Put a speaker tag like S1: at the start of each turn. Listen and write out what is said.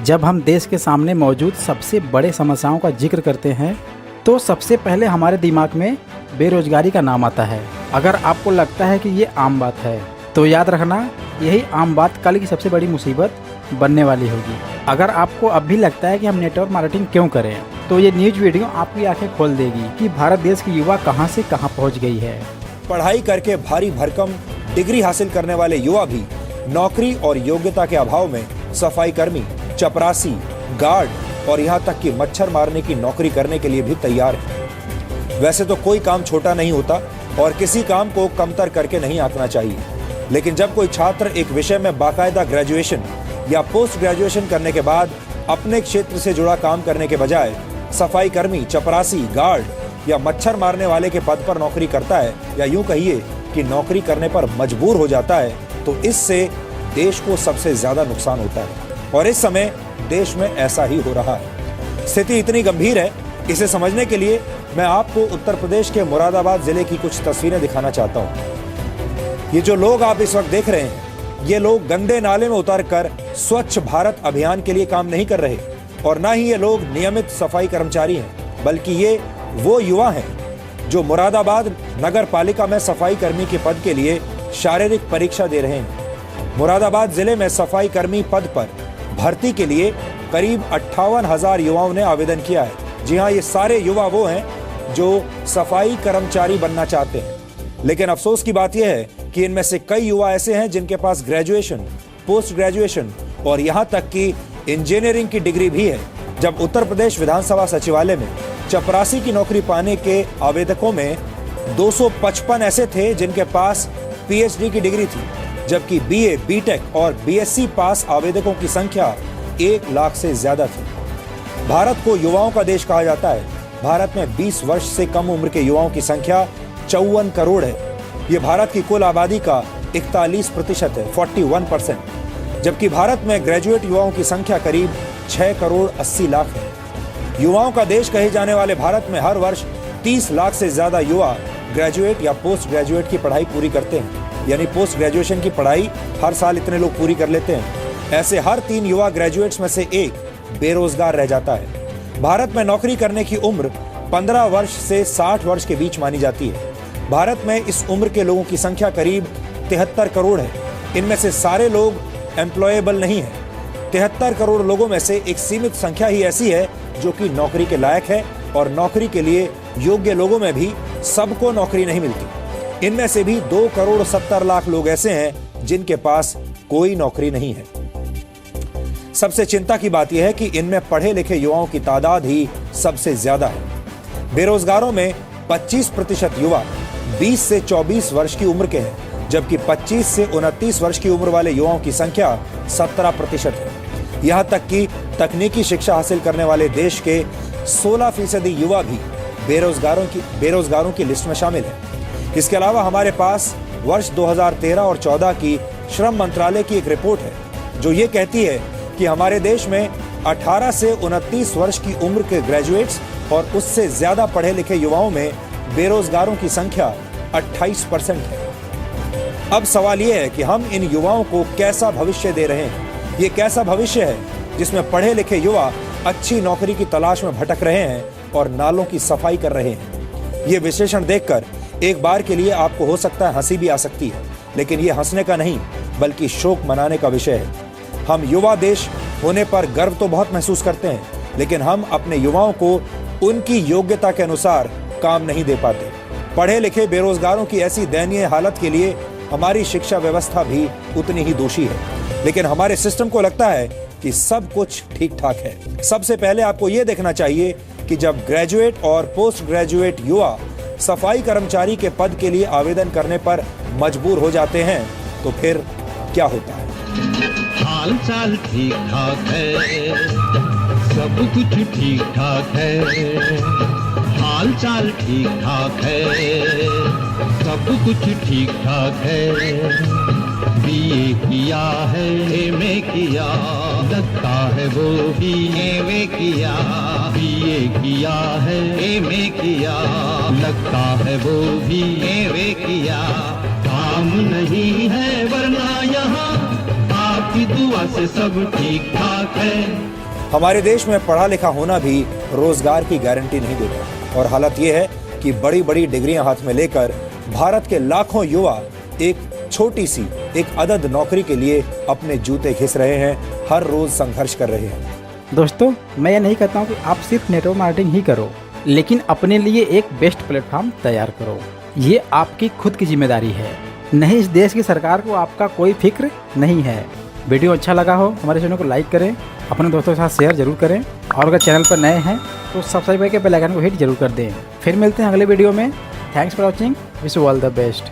S1: जब हम देश के सामने मौजूद सबसे बड़े समस्याओं का जिक्र करते हैं तो सबसे पहले हमारे दिमाग में बेरोजगारी का नाम आता है। अगर आपको लगता है कि ये आम बात है तो याद रखना, यही आम बात कल की सबसे बड़ी मुसीबत बनने वाली होगी। अगर आपको अब भी लगता है कि हम नेटवर्क मार्केटिंग क्यों करें, तो ये न्यूज वीडियो आपकी आंखें खोल देगी कि भारत देश की युवा कहां से कहां पहुंच गई है।
S2: पढ़ाई करके भारी भरकम डिग्री हासिल करने वाले युवा भी नौकरी और योग्यता के अभाव में सफाई कर्मी, चपरासी, गार्ड और यहाँ तक कि मच्छर मारने की नौकरी करने के लिए भी तैयार है। वैसे तो कोई काम छोटा नहीं होता और किसी काम को कमतर करके नहीं आंकना चाहिए, लेकिन जब कोई छात्र एक विषय में बाकायदा ग्रेजुएशन या पोस्ट ग्रेजुएशन करने के बाद अपने क्षेत्र से जुड़ा काम करने के बजाय सफाई कर्मी, चपरासी, गार्ड या मच्छर मारने वाले के पद पर नौकरी करता है, या यूं कहिए कि नौकरी करने पर मजबूर हो जाता है, तो इससे देश को सबसे ज्यादा नुकसान होता है। और इस समय देश में ऐसा ही हो रहा है। स्थिति इतनी गंभीर है, इसे समझने के लिए मैं आपको उत्तर प्रदेश के मुरादाबाद जिले की कुछ तस्वीरें दिखाना चाहता हूं। ये जो लोग आप इस वक्त देख रहे हैं, ये लोग गंदे नाले में उतरकर स्वच्छ भारत अभियान के लिए काम नहीं कर रहे, और ना ही ये लोग नियमित सफाई कर्मचारी हैं, बल्कि ये वो युवा हैं जो मुरादाबाद नगर पालिका में सफाई कर्मी के पद के लिए शारीरिक परीक्षा दे रहे हैं। मुरादाबाद जिले में सफाई कर्मी पद पर भर्ती के लिए करीब 58,000 युवाओं ने आवेदन किया है। जी हाँ, ये सारे युवा वो हैं जो सफाई कर्मचारी बनना चाहते हैं। लेकिन अफसोस की बात यह है कि इनमें से कई युवा ऐसे हैं जिनके पास ग्रेजुएशन, पोस्ट ग्रेजुएशन और यहाँ तक कि इंजीनियरिंग की डिग्री भी है। जब उत्तर प्रदेश विधानसभा सचिवालय में चपरासी की नौकरी पाने के आवेदकों में 255 ऐसे थे जिनके पास पीएचडी की डिग्री थी, जबकि बीए, बीटेक और बीएससी पास आवेदकों की संख्या 1 लाख से ज्यादा थी। भारत को युवाओं का देश कहा जाता है। भारत में 20 वर्ष से कम उम्र के युवाओं की संख्या 54 करोड़ है। ये भारत की कुल आबादी का 41% है, 41%, जबकि भारत में ग्रेजुएट युवाओं की संख्या करीब 6 करोड़ 80 लाख है। युवाओं का देश कहे जाने वाले भारत में हर वर्ष 30 लाख से ज्यादा युवा ग्रेजुएट या पोस्ट ग्रेजुएट की पढ़ाई पूरी करते हैं, यानी पोस्ट ग्रेजुएशन की पढ़ाई हर साल इतने लोग पूरी कर लेते हैं। ऐसे हर 3 युवा ग्रेजुएट्स में से एक बेरोजगार रह जाता है। भारत में नौकरी करने की उम्र 15 वर्ष से 60 वर्ष के बीच मानी जाती है। भारत में इस उम्र के लोगों की संख्या करीब 73 करोड़ है। इनमें से सारे लोग एम्प्लॉयबल नहीं है। 73 करोड़ लोगों में से एक सीमित संख्या ही ऐसी है जो कि नौकरी के लायक है, और नौकरी के लिए योग्य लोगों में भी सबको नौकरी नहीं मिलती। इनमें से भी 2 करोड़ 70 लाख लोग ऐसे हैं जिनके पास कोई नौकरी नहीं है। सबसे चिंता की बात यह है कि इनमें पढ़े लिखे युवाओं की तादाद ही सबसे ज्यादा है। बेरोजगारों में 25% युवा 20 से 24 वर्ष की उम्र के हैं, जबकि 25 से 29 वर्ष की उम्र वाले युवाओं की संख्या 17% है। यहाँ तक कि तकनीकी शिक्षा हासिल करने वाले देश के 16% युवा भी बेरोजगारों की लिस्ट में शामिल है। इसके अलावा हमारे पास वर्ष 2013 और 14 की श्रम मंत्रालय की एक रिपोर्ट है जो ये कहती है कि हमारे देश में 18 से 29 वर्ष की उम्र के ग्रेजुएट्स और उससे ज्यादा पढ़े लिखे युवाओं में बेरोजगारों की संख्या 28% है। अब सवाल यह है कि हम इन युवाओं को कैसा भविष्य दे रहे हैं। ये कैसा भविष्य है जिसमें पढ़े लिखे युवा अच्छी नौकरी की तलाश में भटक रहे हैं और नालों की सफाई कर रहे हैं। ये विश्लेषण देखकर एक बार के लिए आपको हो सकता है हंसी भी आ सकती है, लेकिन ये हंसने का नहीं बल्कि शोक मनाने का विषय है। हम युवा देश होने पर गर्व तो बहुत महसूस करते हैं, लेकिन हम अपने युवाओं को उनकी योग्यता के अनुसार काम नहीं दे पाते। पढ़े लिखे बेरोजगारों की ऐसी दयनीय हालत के लिए हमारी शिक्षा व्यवस्था भी उतनी ही दोषी है, लेकिन हमारे सिस्टम को लगता है कि सब कुछ ठीक ठाक है। सबसे पहले आपको यह देखना चाहिए कि जब ग्रेजुएट और पोस्ट ग्रेजुएट युवा सफाई कर्मचारी के पद के लिए आवेदन करने पर मजबूर हो जाते हैं तो फिर क्या होता है।
S3: हाल चाल ठीक ठाक है, सब कुछ ठीक ठाक है। हाल चाल ठीक ठाक है, सब कुछ ठीक ठाक है। बीए किया है, एमए किया, लगता है वो भी एमए किया। बीए किया है, एमए किया, लगता है वो भी एमए किया। काम नहीं है वरना यहाँ आप की दुआ से सब ठीक ठाक है।
S2: हमारे देश में पढ़ा लिखा होना भी रोजगार की गारंटी नहीं देता और हालत ये है कि बड़ी बड़ी डिग्रियां हाथ में लेकर भारत के लाखों युवा एक छोटी सी एक अदद नौकरी के लिए अपने जूते घिस रहे हैं, हर रोज संघर्ष कर रहे हैं।
S1: दोस्तों, मैं ये नहीं कहता हूँ कि आप सिर्फ नेटवर्क मार्केटिंग ही करो, लेकिन अपने लिए एक बेस्ट प्लेटफॉर्म तैयार करो। ये आपकी खुद की जिम्मेदारी है, नहीं इस देश की सरकार को आपका कोई फिक्र नहीं है। वीडियो अच्छा लगा हो हमारे चैनल को लाइक करें, अपने दोस्तों के साथ शेयर जरूर करें और अगर चैनल पर नए हैं तो सब्सक्राइब करके बेल आइकन को हिट जरूर कर दें। फिर मिलते हैं अगले वीडियो में। Thanks for watching, wish you all the best.